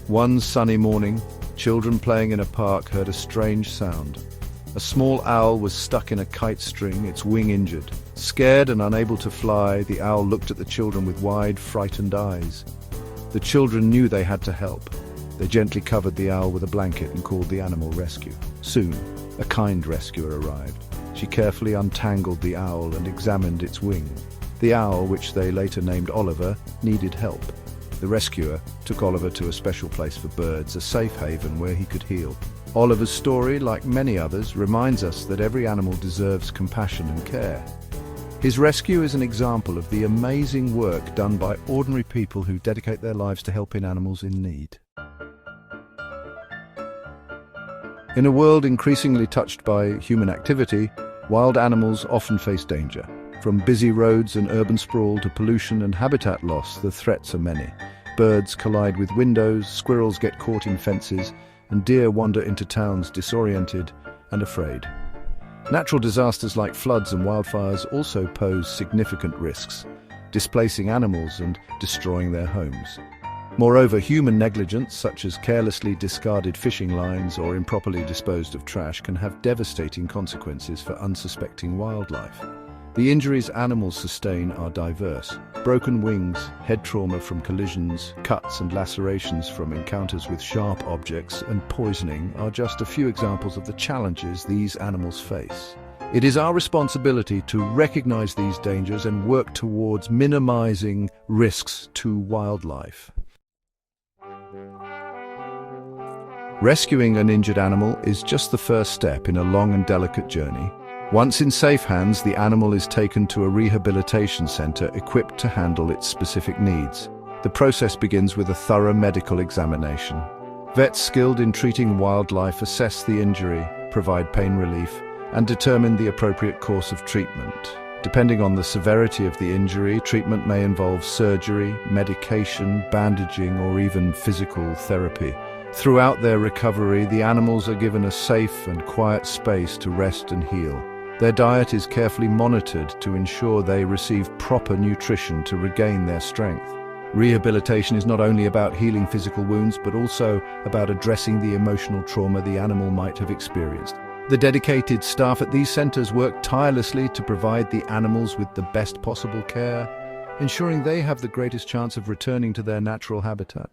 One sunny morning, children playing in a park heard a strange sound. A small owl was stuck in a kite string, its wing injured. Scared and unable to fly, the owl looked at the children with wide, frightened eyes. The children knew they had to help. They gently covered the owl with a blanket and called the animal rescue. Soon, a kind rescuer arrived. She carefully untangled the owl and examined its wing. The owl, which they later named Oliver, needed help. The rescuer took Oliver to a special place for birds, a safe haven where he could heal. Oliver's story, like many others, reminds us that every animal deserves compassion and care. His rescue is an example of the amazing work done by ordinary people who dedicate their lives to helping animals in need. In a world increasingly touched by human activity, wild animals often face danger. From busy roads and urban sprawl to pollution and habitat loss, the threats are many. Birds collide with windows, squirrels get caught in fences, and deer wander into towns disoriented and afraid. Natural disasters like floods and wildfires also pose significant risks, displacing animals and destroying their homes. Moreover, human negligence, such as carelessly discarded fishing lines or improperly disposed of trash, can have devastating consequences for unsuspecting wildlife. The injuries animals sustain are diverse. Broken wings, head trauma from collisions, cuts and lacerations from encounters with sharp objects, and poisoning are just a few examples of the challenges these animals face. It is our responsibility to recognize these dangers and work towards minimizing risks to wildlife. Rescuing an injured animal is just the first step in a long and delicate journey. Once in safe hands, the animal is taken to a rehabilitation center equipped to handle its specific needs. The process begins with a thorough medical examination. Vets skilled in treating wildlife assess the injury, provide pain relief, and determine the appropriate course of treatment. Depending on the severity of the injury, treatment may involve surgery, medication, bandaging, or even physical therapy. Throughout their recovery, the animals are given a safe and quiet space to rest and heal. Their diet is carefully monitored to ensure they receive proper nutrition to regain their strength. Rehabilitation is not only about healing physical wounds, but also about addressing the emotional trauma the animal might have experienced. The dedicated staff at these centers work tirelessly to provide the animals with the best possible care, ensuring they have the greatest chance of returning to their natural habitat.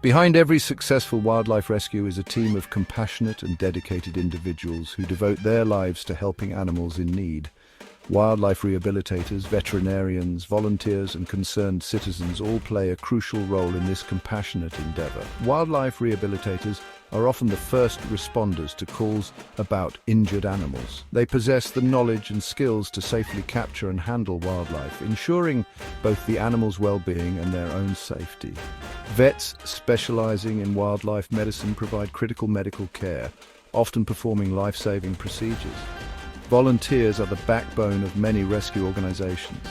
Behind every successful wildlife rescue is a team of compassionate and dedicated individuals who devote their lives to helping animals in need. Wildlife rehabilitators, veterinarians, volunteers, and concerned citizens all play a crucial role in this compassionate endeavor. Wildlife rehabilitators are often the first responders to calls about injured animals. They possess the knowledge and skills to safely capture and handle wildlife, ensuring both the animal's well-being and their own safety. Vets specializing in wildlife medicine provide critical medical care, often performing life-saving procedures. Volunteers are the backbone of many rescue organizations.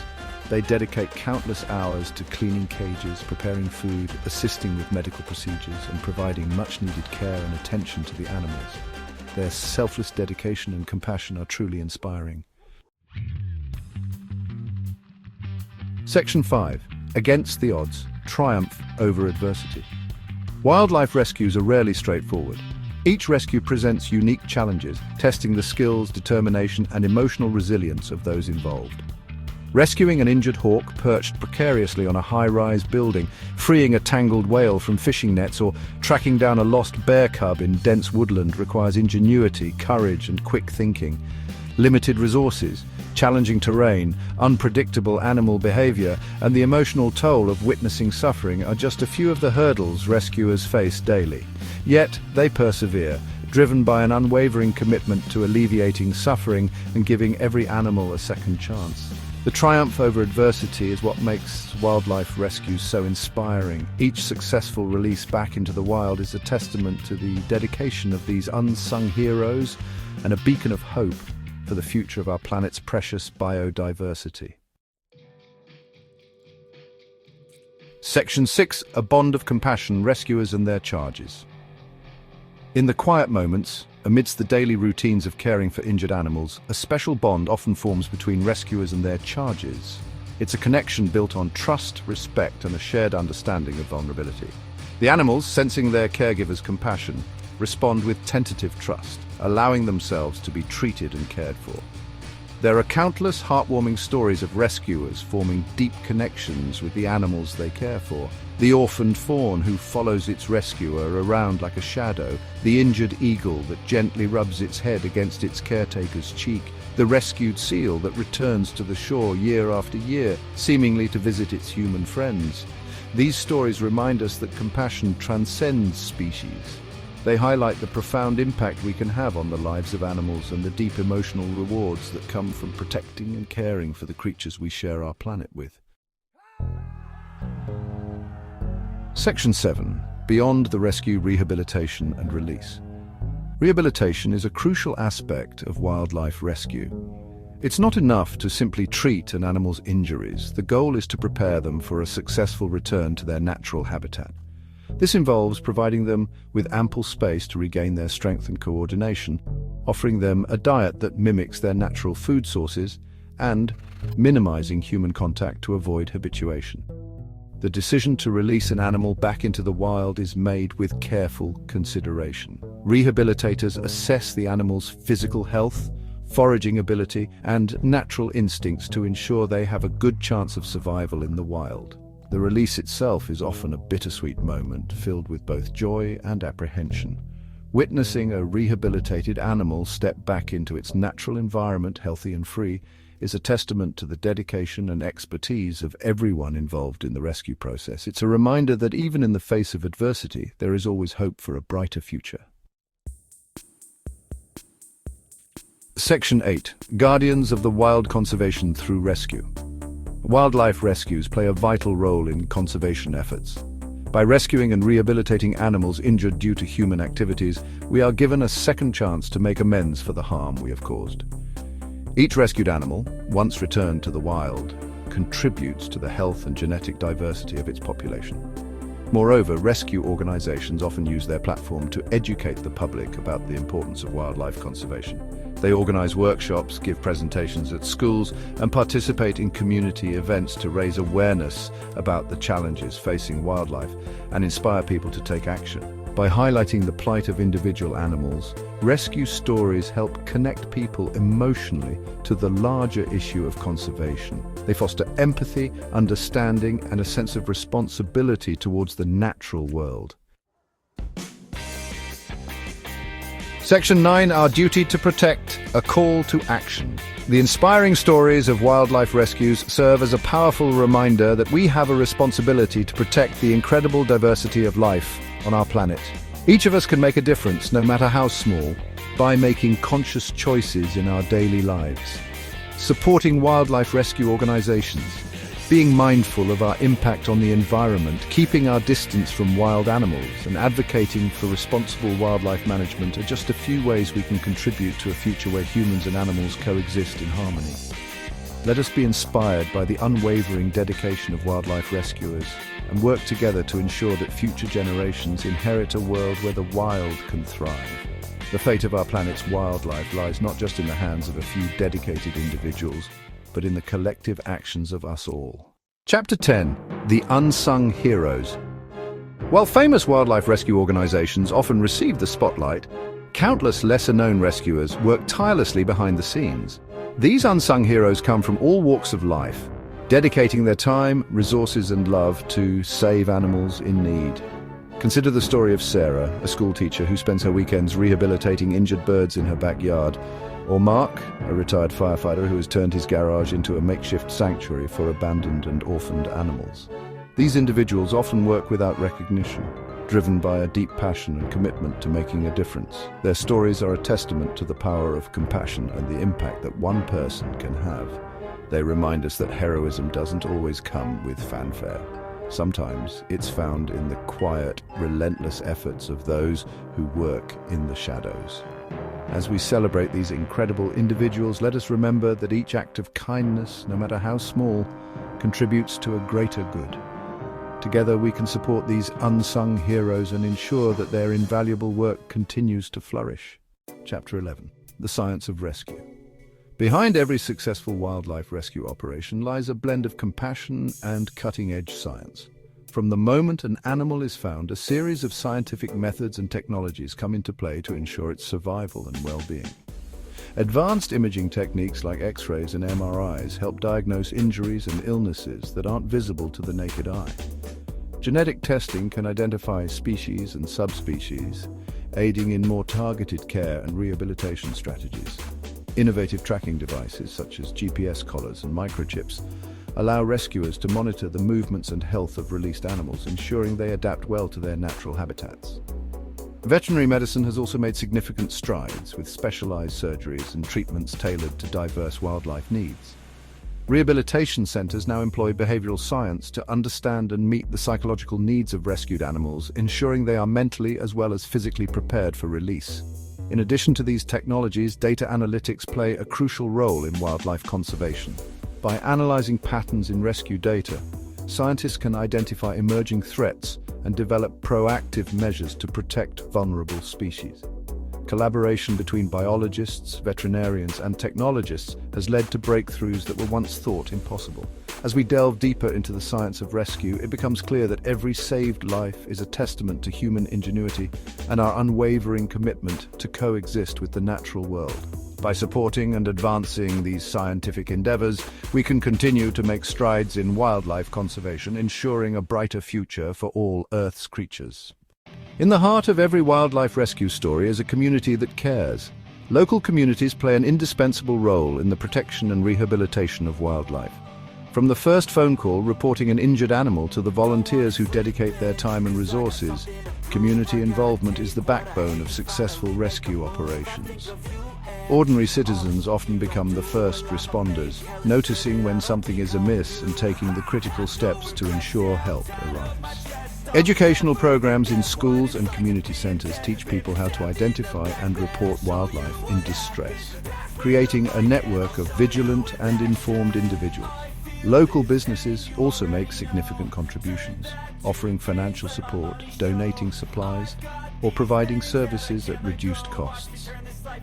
They dedicate countless hours to cleaning cages, preparing food, assisting with medical procedures, and providing much-needed care and attention to the animals. Their selfless dedication and compassion are truly inspiring. Section 5. Against the odds. Triumph over adversity. Wildlife rescues are rarely straightforward. Each rescue presents unique challenges, testing the skills, determination, and emotional resilience of those involved. Rescuing an injured hawk perched precariously on a high-rise building, freeing a tangled whale from fishing nets, or tracking down a lost bear cub in dense woodland requires ingenuity, courage, and quick thinking. Limited resources, challenging terrain, unpredictable animal behavior, and the emotional toll of witnessing suffering are just a few of the hurdles rescuers face daily. Yet they persevere, driven by an unwavering commitment to alleviating suffering and giving every animal a second chance. The triumph over adversity is what makes wildlife rescues so inspiring. Each successful release back into the wild is a testament to the dedication of these unsung heroes and a beacon of hope for the future of our planet's precious biodiversity. Section 6. A bond of compassion, rescuers and their charges. In the quiet moments, amidst the daily routines of caring for injured animals, a special bond often forms between rescuers and their charges. It's a connection built on trust, respect, and a shared understanding of vulnerability. The animals, sensing their caregiver's compassion, respond with tentative trust, allowing themselves to be treated and cared for. There are countless heartwarming stories of rescuers forming deep connections with the animals they care for. The orphaned fawn who follows its rescuer around like a shadow, the injured eagle that gently rubs its head against its caretaker's cheek, the rescued seal that returns to the shore year after year, seemingly to visit its human friends. These stories remind us that compassion transcends species. They highlight the profound impact we can have on the lives of animals and the deep emotional rewards that come from protecting and caring for the creatures we share our planet with. Section 7. Beyond the rescue, rehabilitation and release. Rehabilitation is a crucial aspect of wildlife rescue. It's not enough to simply treat an animal's injuries. The goal is to prepare them for a successful return to their natural habitat. This involves providing them with ample space to regain their strength and coordination, offering them a diet that mimics their natural food sources, and minimizing human contact to avoid habituation. The decision to release an animal back into the wild is made with careful consideration. Rehabilitators assess the animal's physical health, foraging ability, and natural instincts to ensure they have a good chance of survival in the wild. The release itself is often a bittersweet moment, filled with both joy and apprehension. Witnessing a rehabilitated animal step back into its natural environment, healthy and free, is a testament to the dedication and expertise of everyone involved in the rescue process. It's a reminder that even in the face of adversity, there is always hope for a brighter future. Section 8. Guardians of the wild conservation through rescue. Wildlife rescues play a vital role in conservation efforts. By rescuing and rehabilitating animals injured due to human activities, we are given a second chance to make amends for the harm we have caused. Each rescued animal, once returned to the wild, contributes to the health and genetic diversity of its population. Moreover, rescue organizations often use their platform to educate the public about the importance of wildlife conservation. They organize workshops, give presentations at schools, and participate in community events to raise awareness about the challenges facing wildlife and inspire people to take action. By highlighting the plight of individual animals, rescue stories help connect people emotionally to the larger issue of conservation. They foster empathy, understanding, and a sense of responsibility towards the natural world. Section 9, Our Duty to Protect, a call to action. The inspiring stories of wildlife rescues serve as a powerful reminder that we have a responsibility to protect the incredible diversity of life on our planet. Each of us can make a difference, no matter how small, by making conscious choices in our daily lives. Supporting wildlife rescue organizations, being mindful of our impact on the environment, keeping our distance from wild animals, and advocating for responsible wildlife management are just a few ways we can contribute to a future where humans and animals coexist in harmony. Let us be inspired by the unwavering dedication of wildlife rescuers and work together to ensure that future generations inherit a world where the wild can thrive. The fate of our planet's wildlife lies not just in the hands of a few dedicated individuals, but in the collective actions of us all. Chapter 10. The Unsung Heroes. While famous wildlife rescue organizations often receive the spotlight, countless lesser-known rescuers work tirelessly behind the scenes. These unsung heroes come from all walks of life, dedicating their time, resources, and love to save animals in need. Consider the story of Sarah, a schoolteacher who spends her weekends rehabilitating injured birds in her backyard. Or Mark, a retired firefighter who has turned his garage into a makeshift sanctuary for abandoned and orphaned animals. These individuals often work without recognition, driven by a deep passion and commitment to making a difference. Their stories are a testament to the power of compassion and the impact that one person can have. They remind us that heroism doesn't always come with fanfare. Sometimes it's found in the quiet, relentless efforts of those who work in the shadows. As we celebrate these incredible individuals, let us remember that each act of kindness, no matter how small, contributes to a greater good. Together we can support these unsung heroes and ensure that their invaluable work continues to flourish. Chapter 11. The Science of Rescue. Behind every successful wildlife rescue operation lies a blend of compassion and cutting-edge science. From the moment an animal is found, a series of scientific methods and technologies come into play to ensure its survival and well-being. Advanced imaging techniques like X-rays and MRIs help diagnose injuries and illnesses that aren't visible to the naked eye. Genetic testing can identify species and subspecies, aiding in more targeted care and rehabilitation strategies. Innovative tracking devices such as GPS collars and microchips allow rescuers to monitor the movements and health of released animals, ensuring they adapt well to their natural habitats. Veterinary medicine has also made significant strides, with specialized surgeries and treatments tailored to diverse wildlife needs. Rehabilitation centers now employ behavioral science to understand and meet the psychological needs of rescued animals, ensuring they are mentally as well as physically prepared for release. In addition to these technologies, data analytics play a crucial role in wildlife conservation. By analyzing patterns in rescue data, scientists can identify emerging threats and develop proactive measures to protect vulnerable species. Collaboration between biologists, veterinarians, and technologists has led to breakthroughs that were once thought impossible. As we delve deeper into the science of rescue, it becomes clear that every saved life is a testament to human ingenuity and our unwavering commitment to coexist with the natural world. By supporting and advancing these scientific endeavors, we can continue to make strides in wildlife conservation, ensuring a brighter future for all Earth's creatures. In the heart of every wildlife rescue story is a community that cares. Local communities play an indispensable role in the protection and rehabilitation of wildlife. From the first phone call reporting an injured animal to the volunteers who dedicate their time and resources, community involvement is the backbone of successful rescue operations. Ordinary citizens often become the first responders, noticing when something is amiss and taking the critical steps to ensure help arrives. Educational programs in schools and community centers teach people how to identify and report wildlife in distress, creating a network of vigilant and informed individuals. Local businesses also make significant contributions, offering financial support, donating supplies, or providing services at reduced costs.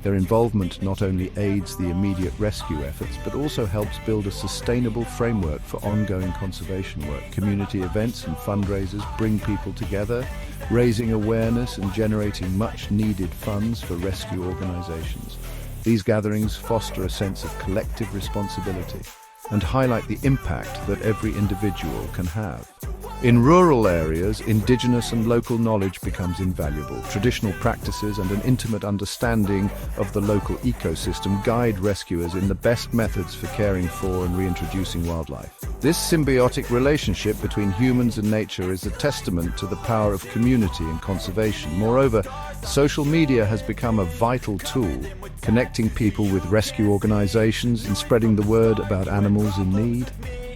Their involvement not only aids the immediate rescue efforts, but also helps build a sustainable framework for ongoing conservation work. Community events and fundraisers bring people together, raising awareness and generating much-needed funds for rescue organizations. These gatherings foster a sense of collective responsibility and highlight the impact that every individual can have. In rural areas, indigenous and local knowledge becomes invaluable. Traditional practices and an intimate understanding of the local ecosystem guide rescuers in the best methods for caring for and reintroducing wildlife. This symbiotic relationship between humans and nature is a testament to the power of community and conservation. Moreover, social media has become a vital tool, connecting people with rescue organizations and spreading the word about animals in need.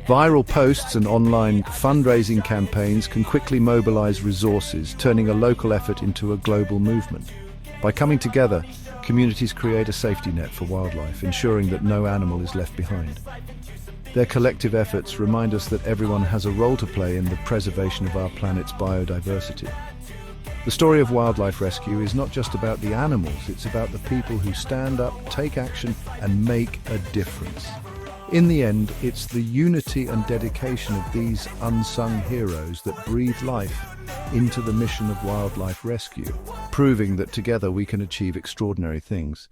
Viral posts and online fundraising campaigns can quickly mobilize resources, turning a local effort into a global movement. By coming together, communities create a safety net for wildlife, ensuring that no animal is left behind. Their collective efforts remind us that everyone has a role to play in the preservation of our planet's biodiversity. The story of wildlife rescue is not just about the animals, it's about the people who stand up, take action, and make a difference. In the end, it's the unity and dedication of these unsung heroes that breathe life into the mission of wildlife rescue, proving that together we can achieve extraordinary things.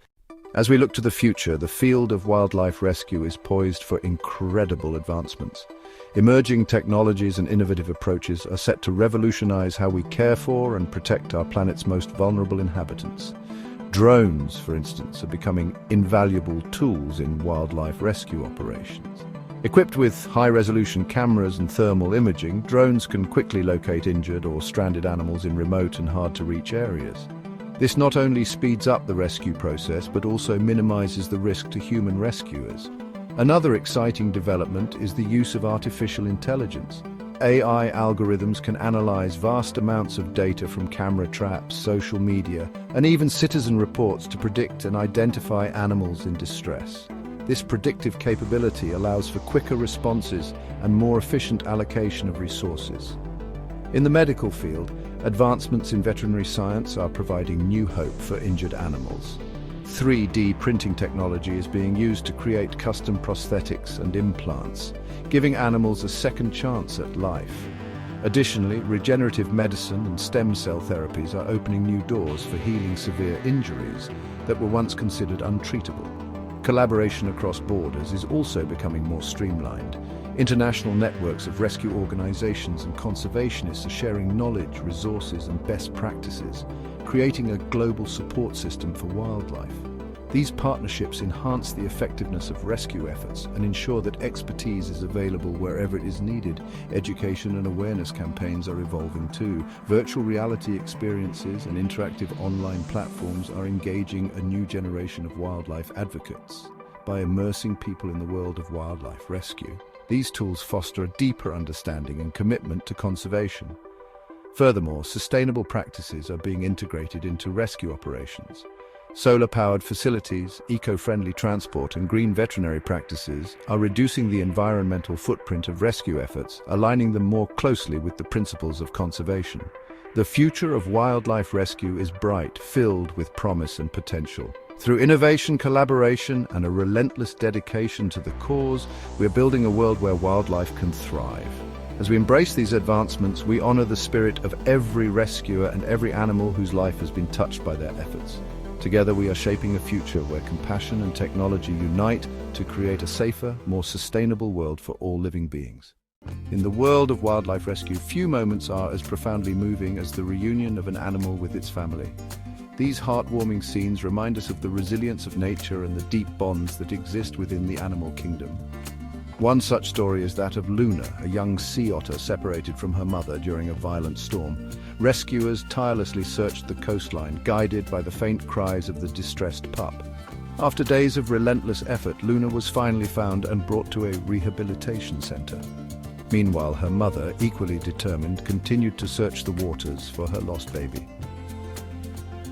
As we look to the future, the field of wildlife rescue is poised for incredible advancements. Emerging technologies and innovative approaches are set to revolutionize how we care for and protect our planet's most vulnerable inhabitants. Drones, for instance, are becoming invaluable tools in wildlife rescue operations. Equipped with high-resolution cameras and thermal imaging, drones can quickly locate injured or stranded animals in remote and hard-to-reach areas. This not only speeds up the rescue process, but also minimizes the risk to human rescuers. Another exciting development is the use of artificial intelligence. AI algorithms can analyze vast amounts of data from camera traps, social media, and even citizen reports to predict and identify animals in distress. This predictive capability allows for quicker responses and more efficient allocation of resources. In the medical field, advancements in veterinary science are providing new hope for injured animals. 3D printing technology is being used to create custom prosthetics and implants, giving animals a second chance at life. Additionally, regenerative medicine and stem cell therapies are opening new doors for healing severe injuries that were once considered untreatable. Collaboration across borders is also becoming more streamlined. International networks of rescue organizations and conservationists are sharing knowledge, resources, and best practices, creating a global support system for wildlife. These partnerships enhance the effectiveness of rescue efforts and ensure that expertise is available wherever it is needed. Education and awareness campaigns are evolving too. Virtual reality experiences and interactive online platforms are engaging a new generation of wildlife advocates. By immersing people in the world of wildlife rescue, these tools foster a deeper understanding and commitment to conservation. Furthermore, sustainable practices are being integrated into rescue operations. Solar-powered facilities, eco-friendly transport, and green veterinary practices are reducing the environmental footprint of rescue efforts, aligning them more closely with the principles of conservation. The future of wildlife rescue is bright, filled with promise and potential. Through innovation, collaboration, and a relentless dedication to the cause, we're building a world where wildlife can thrive. As we embrace these advancements, we honor the spirit of every rescuer and every animal whose life has been touched by their efforts. Together we are shaping a future where compassion and technology unite to create a safer, more sustainable world for all living beings. In the world of wildlife rescue, few moments are as profoundly moving as the reunion of an animal with its family. These heartwarming scenes remind us of the resilience of nature and the deep bonds that exist within the animal kingdom. One such story is that of Luna, a young sea otter separated from her mother during a violent storm. Rescuers tirelessly searched the coastline, guided by the faint cries of the distressed pup. After days of relentless effort, Luna was finally found and brought to a rehabilitation center. Meanwhile, her mother, equally determined, continued to search the waters for her lost baby.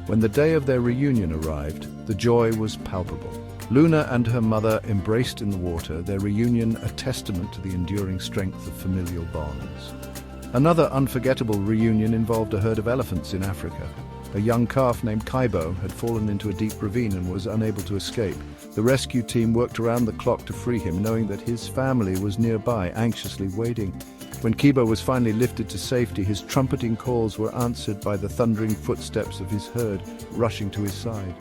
When the day of their reunion arrived, the joy was palpable. Luna and her mother embraced in the water, their reunion a testament to the enduring strength of familial bonds. Another unforgettable reunion involved a herd of elephants in Africa. A young calf named Kibo had fallen into a deep ravine and was unable to escape. The rescue team worked around the clock to free him, knowing that his family was nearby, anxiously waiting. When Kibo was finally lifted to safety, his trumpeting calls were answered by the thundering footsteps of his herd rushing to his side.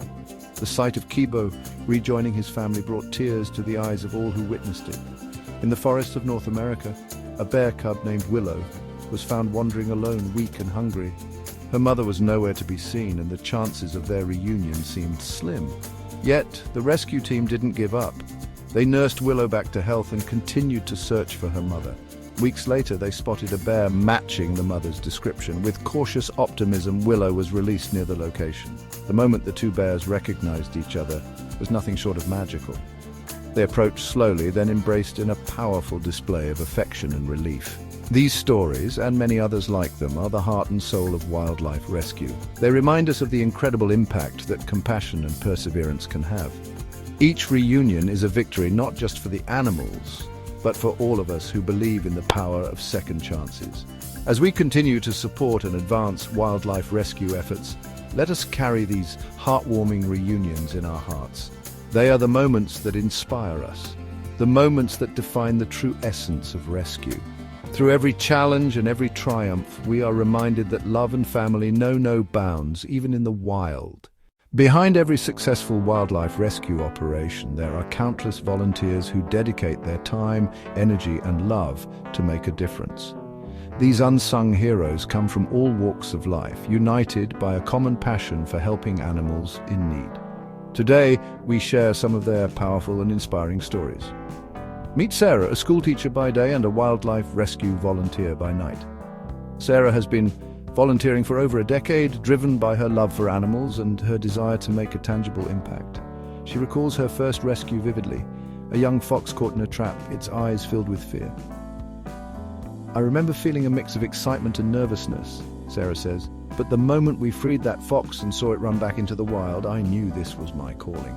The sight of Kibo rejoining his family brought tears to the eyes of all who witnessed it. In the forests of North America, a bear cub named Willow was found wandering alone, weak and hungry. Her mother was nowhere to be seen, and the chances of their reunion seemed slim. Yet, the rescue team didn't give up. They nursed Willow back to health and continued to search for her mother. Weeks later, they spotted a bear matching the mother's description. With cautious optimism, Willow was released near the location. The moment the two bears recognized each other was nothing short of magical. They approached slowly, then embraced in a powerful display of affection and relief. These stories, and many others like them, are the heart and soul of wildlife rescue. They remind us of the incredible impact that compassion and perseverance can have. Each reunion is a victory not just for the animals, but for all of us who believe in the power of second chances. As we continue to support and advance wildlife rescue efforts, let us carry these heartwarming reunions in our hearts. They are the moments that inspire us, the moments that define the true essence of rescue. Through every challenge and every triumph, we are reminded that love and family know no bounds, even in the wild. Behind every successful wildlife rescue operation, there are countless volunteers who dedicate their time, energy, and love to make a difference. These unsung heroes come from all walks of life, united by a common passion for helping animals in need. Today, we share some of their powerful and inspiring stories. Meet Sarah, a schoolteacher by day and a wildlife rescue volunteer by night. Sarah has been volunteering for over a decade, driven by her love for animals and her desire to make a tangible impact. She recalls her first rescue vividly, a young fox caught in a trap, its eyes filled with fear. "I remember feeling a mix of excitement and nervousness," Sarah says, "but the moment we freed that fox and saw it run back into the wild, I knew this was my calling."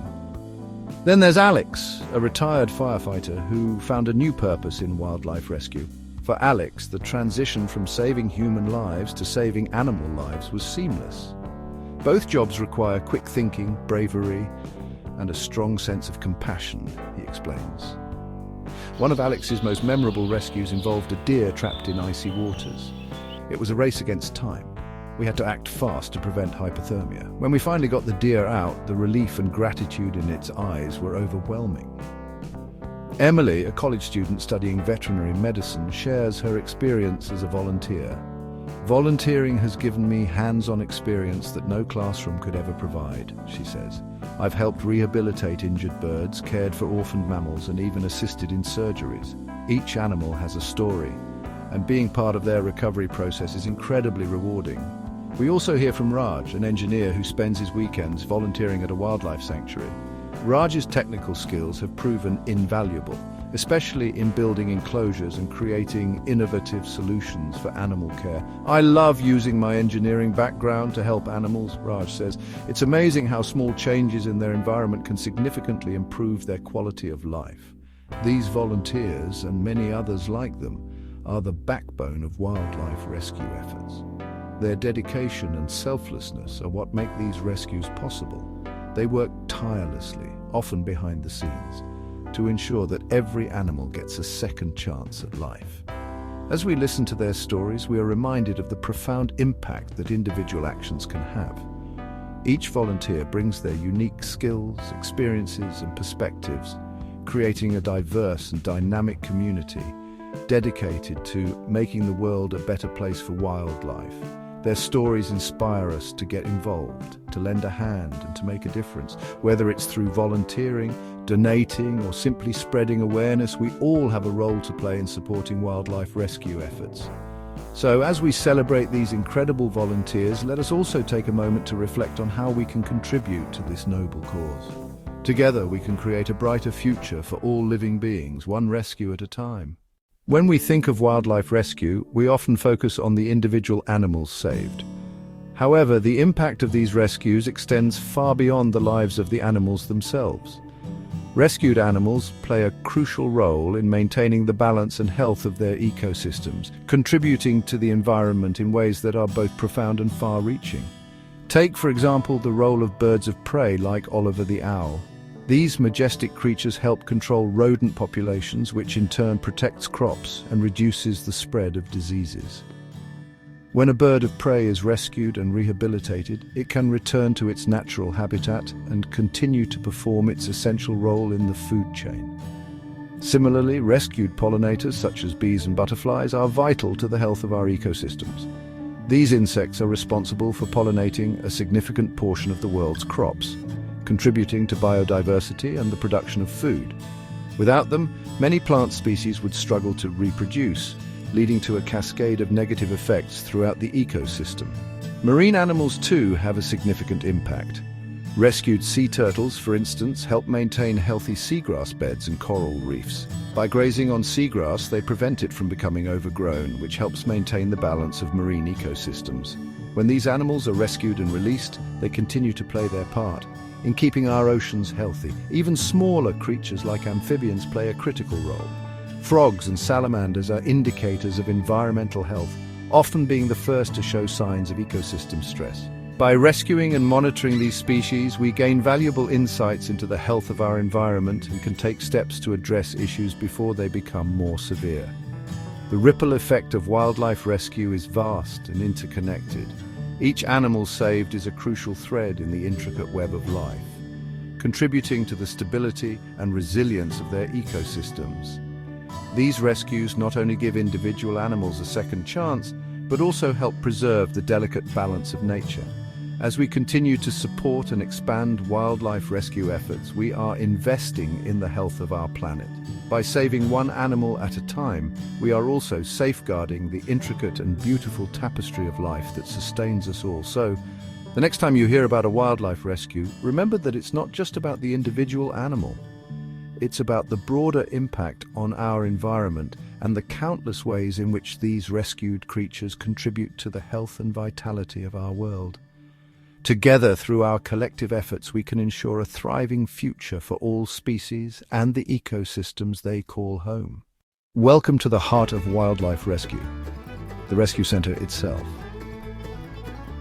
Then there's Alex, a retired firefighter who found a new purpose in wildlife rescue. For Alex, the transition from saving human lives to saving animal lives was seamless. Both jobs require quick thinking, bravery, and a strong sense of compassion, he explains. One of Alex's most memorable rescues involved a deer trapped in icy waters. It was a race against time. We had to act fast to prevent hypothermia. When we finally got the deer out, the relief and gratitude in its eyes were overwhelming. Emily, a college student studying veterinary medicine, shares her experience as a volunteer. Volunteering has given me hands-on experience that no classroom could ever provide, she says. I've helped rehabilitate injured birds, cared for orphaned mammals, and even assisted in surgeries. Each animal has a story, and being part of their recovery process is incredibly rewarding. We also hear from Raj, an engineer who spends his weekends volunteering at a wildlife sanctuary. Raj's technical skills have proven invaluable, especially in building enclosures and creating innovative solutions for animal care. I love using my engineering background to help animals, Raj says. It's amazing how small changes in their environment can significantly improve their quality of life. These volunteers, and many others like them, are the backbone of wildlife rescue efforts. Their dedication and selflessness are what make these rescues possible. They work tirelessly, often behind the scenes, to ensure that every animal gets a second chance at life. As we listen to their stories, we are reminded of the profound impact that individual actions can have. Each volunteer brings their unique skills, experiences, and perspectives, creating a diverse and dynamic community dedicated to making the world a better place for wildlife. Their stories inspire us to get involved, to lend a hand, and to make a difference. Whether it's through volunteering, donating, or simply spreading awareness, we all have a role to play in supporting wildlife rescue efforts. So, as we celebrate these incredible volunteers, let us also take a moment to reflect on how we can contribute to this noble cause. Together, we can create a brighter future for all living beings, one rescue at a time. When we think of wildlife rescue, we often focus on the individual animals saved. However, the impact of these rescues extends far beyond the lives of the animals themselves. Rescued animals play a crucial role in maintaining the balance and health of their ecosystems, contributing to the environment in ways that are both profound and far-reaching. Take, for example, the role of birds of prey like Oliver the owl. These majestic creatures help control rodent populations, which in turn protects crops and reduces the spread of diseases. When a bird of prey is rescued and rehabilitated, it can return to its natural habitat and continue to perform its essential role in the food chain. Similarly, rescued pollinators such as bees and butterflies are vital to the health of our ecosystems. These insects are responsible for pollinating a significant portion of the world's crops, contributing to biodiversity and the production of food. Without them, many plant species would struggle to reproduce, leading to a cascade of negative effects throughout the ecosystem. Marine animals too have a significant impact. Rescued sea turtles, for instance, help maintain healthy seagrass beds and coral reefs. By grazing on seagrass, they prevent it from becoming overgrown, which helps maintain the balance of marine ecosystems. When these animals are rescued and released, they continue to play their part in keeping our oceans healthy. Even smaller creatures like amphibians play a critical role. Frogs and salamanders are indicators of environmental health, often being the first to show signs of ecosystem stress. By rescuing and monitoring these species, we gain valuable insights into the health of our environment and can take steps to address issues before they become more severe. The ripple effect of wildlife rescue is vast and interconnected. Each animal saved is a crucial thread in the intricate web of life, contributing to the stability and resilience of their ecosystems. These rescues not only give individual animals a second chance, but also help preserve the delicate balance of nature. As we continue to support and expand wildlife rescue efforts, we are investing in the health of our planet. By saving one animal at a time, we are also safeguarding the intricate and beautiful tapestry of life that sustains us all. So, the next time you hear about a wildlife rescue, remember that it's not just about the individual animal. It's about the broader impact on our environment and the countless ways in which these rescued creatures contribute to the health and vitality of our world. Together, through our collective efforts, we can ensure a thriving future for all species and the ecosystems they call home. Welcome to the heart of wildlife rescue, the rescue center itself.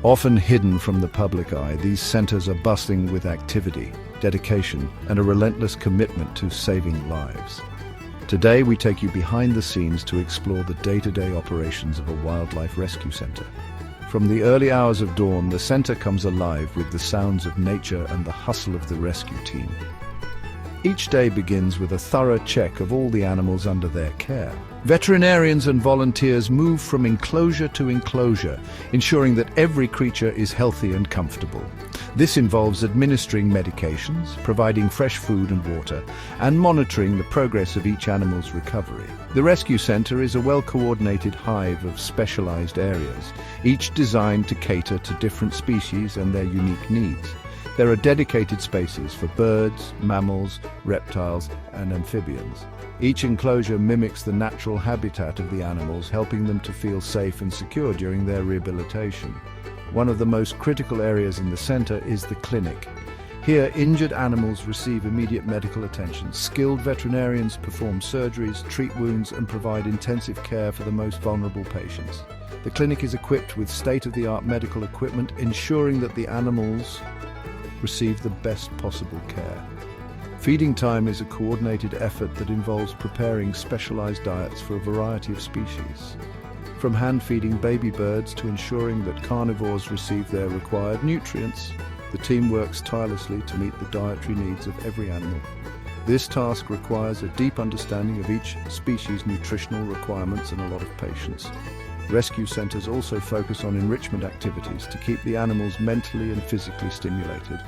Often hidden from the public eye, these centers are bustling with activity, dedication, and a relentless commitment to saving lives. Today, we take you behind the scenes to explore the day-to-day operations of a wildlife rescue center. From the early hours of dawn, the center comes alive with the sounds of nature and the hustle of the rescue team. Each day begins with a thorough check of all the animals under their care. Veterinarians and volunteers move from enclosure to enclosure, ensuring that every creature is healthy and comfortable. This involves administering medications, providing fresh food and water, and monitoring the progress of each animal's recovery. The rescue center is a well-coordinated hive of specialized areas, each designed to cater to different species and their unique needs. There are dedicated spaces for birds, mammals, reptiles, and amphibians. Each enclosure mimics the natural habitat of the animals, helping them to feel safe and secure during their rehabilitation. One of the most critical areas in the center is the clinic. Here, injured animals receive immediate medical attention. Skilled veterinarians perform surgeries, treat wounds, and provide intensive care for the most vulnerable patients. The clinic is equipped with state-of-the-art medical equipment, ensuring that the animals receive the best possible care. Feeding time is a coordinated effort that involves preparing specialized diets for a variety of species. From hand-feeding baby birds to ensuring that carnivores receive their required nutrients, the team works tirelessly to meet the dietary needs of every animal. This task requires a deep understanding of each species' nutritional requirements and a lot of patience. Rescue centers also focus on enrichment activities to keep the animals mentally and physically stimulated.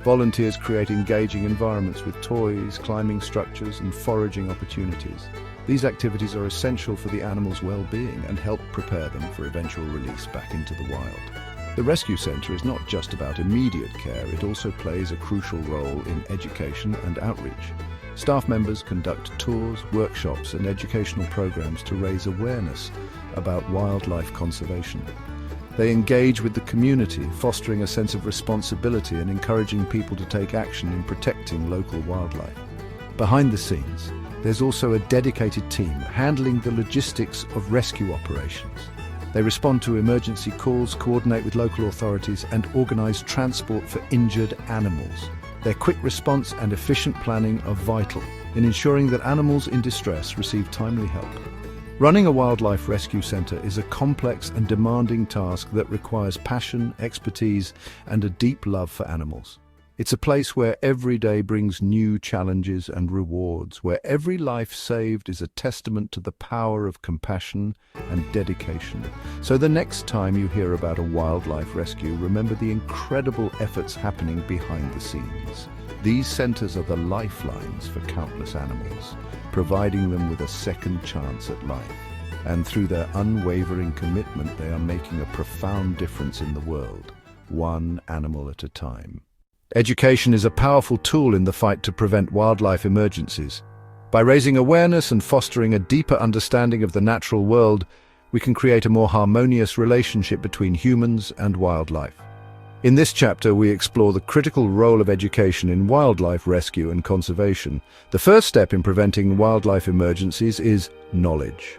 Volunteers create engaging environments with toys, climbing structures, and foraging opportunities. These activities are essential for the animals' well-being and help prepare them for eventual release back into the wild. The rescue center is not just about immediate care, it also plays a crucial role in education and outreach. Staff members conduct tours, workshops, and educational programs to raise awareness about wildlife conservation. They engage with the community, fostering a sense of responsibility and encouraging people to take action in protecting local wildlife. Behind the scenes, there's also a dedicated team handling the logistics of rescue operations. They respond to emergency calls, coordinate with local authorities, and organize transport for injured animals. Their quick response and efficient planning are vital in ensuring that animals in distress receive timely help. Running a wildlife rescue center is a complex and demanding task that requires passion, expertise, and a deep love for animals. It's a place where every day brings new challenges and rewards, where every life saved is a testament to the power of compassion and dedication. So the next time you hear about a wildlife rescue, remember the incredible efforts happening behind the scenes. These centers are the lifelines for countless animals, providing them with a second chance at life. And through their unwavering commitment, they are making a profound difference in the world, one animal at a time. Education is a powerful tool in the fight to prevent wildlife emergencies. By raising awareness and fostering a deeper understanding of the natural world, we can create a more harmonious relationship between humans and wildlife. In this chapter, we explore the critical role of education in wildlife rescue and conservation. The first step in preventing wildlife emergencies is knowledge.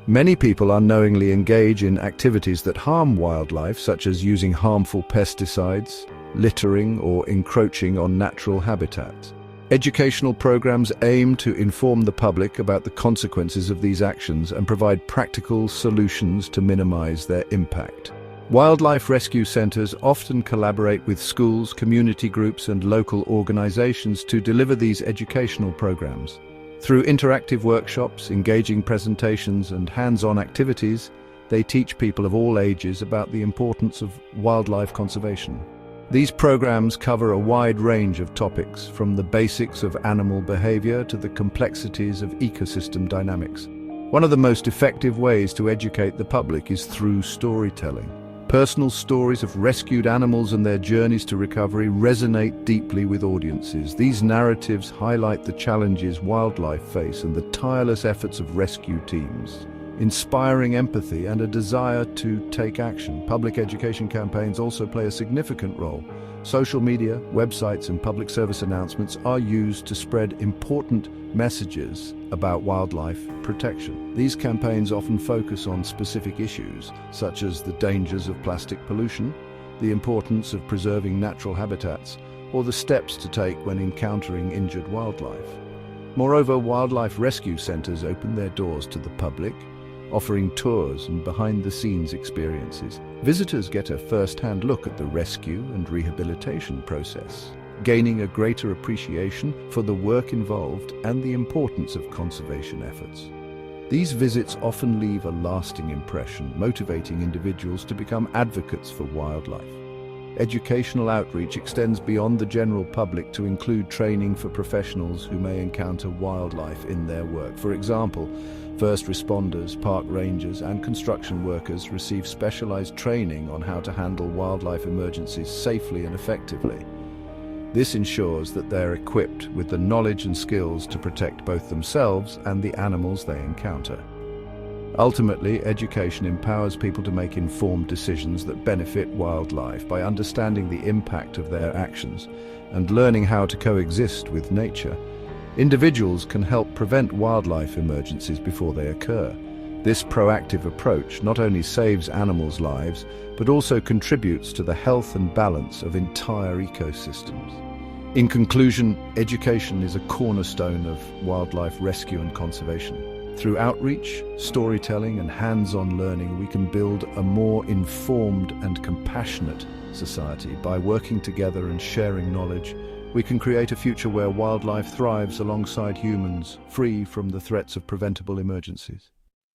Many people unknowingly engage in activities that harm wildlife, such as using harmful pesticides, littering, or encroaching on natural habitats. Educational programs aim to inform the public about the consequences of these actions and provide practical solutions to minimize their impact. Wildlife rescue centers often collaborate with schools, community groups, and local organizations to deliver these educational programs. Through interactive workshops, engaging presentations, and hands-on activities, they teach people of all ages about the importance of wildlife conservation. These programs cover a wide range of topics, from the basics of animal behavior to the complexities of ecosystem dynamics. One of the most effective ways to educate the public is through storytelling. Personal stories of rescued animals and their journeys to recovery resonate deeply with audiences. These narratives highlight the challenges wildlife face and the tireless efforts of rescue teams, inspiring empathy and a desire to take action. Public education campaigns also play a significant role. Social media, websites, and public service announcements are used to spread important messages about wildlife protection. These campaigns often focus on specific issues, such as the dangers of plastic pollution, the importance of preserving natural habitats, or the steps to take when encountering injured wildlife. Moreover, wildlife rescue centers open their doors to the public, offering tours and behind-the-scenes experiences. Visitors get a first-hand look at the rescue and rehabilitation process, gaining a greater appreciation for the work involved and the importance of conservation efforts. These visits often leave a lasting impression, motivating individuals to become advocates for wildlife. Educational outreach extends beyond the general public to include training for professionals who may encounter wildlife in their work. For example, first responders, park rangers, and construction workers receive specialized training on how to handle wildlife emergencies safely and effectively. This ensures that they're equipped with the knowledge and skills to protect both themselves and the animals they encounter. Ultimately, education empowers people to make informed decisions that benefit wildlife by understanding the impact of their actions and learning how to coexist with nature. Individuals can help prevent wildlife emergencies before they occur. This proactive approach not only saves animals' lives, but also contributes to the health and balance of entire ecosystems. In conclusion, education is a cornerstone of wildlife rescue and conservation. Through outreach, storytelling, and hands-on learning, we can build a more informed and compassionate society. By working together and sharing knowledge, we can create a future where wildlife thrives alongside humans, free from the threats of preventable emergencies.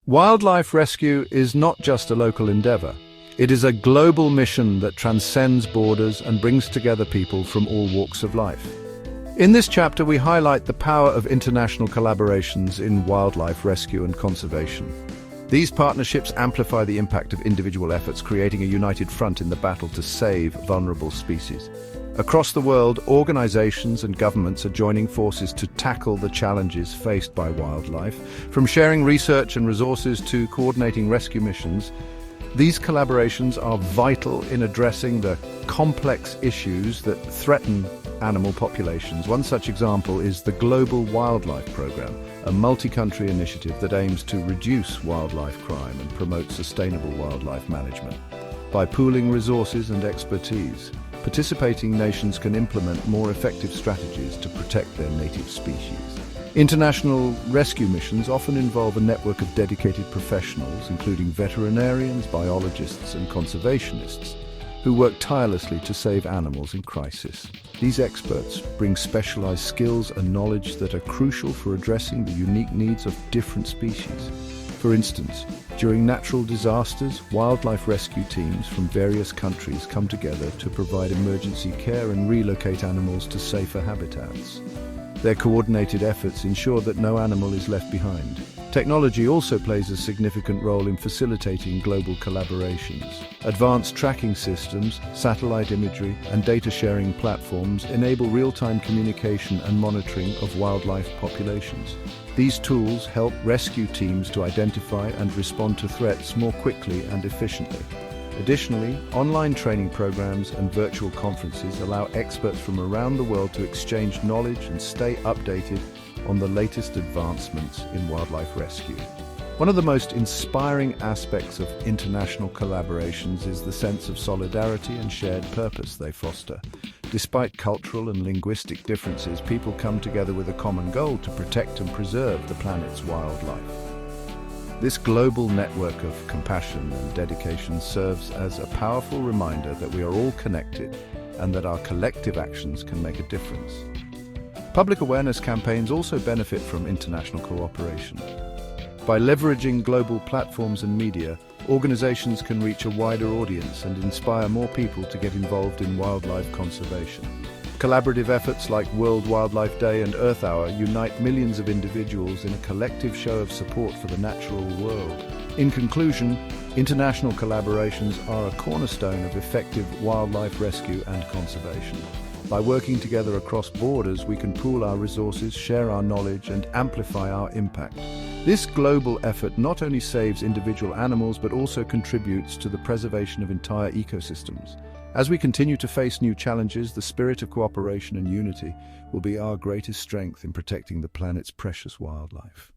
Wildlife rescue is not just a local endeavor. It is a global mission that transcends borders and brings together people from all walks of life. In this chapter, we highlight the power of international collaborations in wildlife rescue and conservation. These partnerships amplify the impact of individual efforts, creating a united front in the battle to save vulnerable species. Across the world, organizations and governments are joining forces to tackle the challenges faced by wildlife. From sharing research and resources to coordinating rescue missions, these collaborations are vital in addressing the complex issues that threaten animal populations. One such example is the Global Wildlife Program, a multi-country initiative that aims to reduce wildlife crime and promote sustainable wildlife management. By pooling resources and expertise, participating nations can implement more effective strategies to protect their native species. International rescue missions often involve a network of dedicated professionals, including veterinarians, biologists, and conservationists, who work tirelessly to save animals in crisis. These experts bring specialized skills and knowledge that are crucial for addressing the unique needs of different species. For instance, during natural disasters, wildlife rescue teams from various countries come together to provide emergency care and relocate animals to safer habitats. Their coordinated efforts ensure that no animal is left behind. Technology also plays a significant role in facilitating global collaborations. Advanced tracking systems, satellite imagery, and data-sharing platforms enable real-time communication and monitoring of wildlife populations. These tools help rescue teams to identify and respond to threats more quickly and efficiently. Additionally, online training programs and virtual conferences allow experts from around the world to exchange knowledge and stay updated on the latest advancements in wildlife rescue. One of the most inspiring aspects of international collaborations is the sense of solidarity and shared purpose they foster. Despite cultural and linguistic differences, people come together with a common goal to protect and preserve the planet's wildlife. This global network of compassion and dedication serves as a powerful reminder that we are all connected and that our collective actions can make a difference. Public awareness campaigns also benefit from international cooperation. By leveraging global platforms and media, organizations can reach a wider audience and inspire more people to get involved in wildlife conservation. Collaborative efforts like World Wildlife Day and Earth Hour unite millions of individuals in a collective show of support for the natural world. In conclusion, international collaborations are a cornerstone of effective wildlife rescue and conservation. By working together across borders, we can pool our resources, share our knowledge, and amplify our impact. This global effort not only saves individual animals but also contributes to the preservation of entire ecosystems. As we continue to face new challenges, the spirit of cooperation and unity will be our greatest strength in protecting the planet's precious wildlife.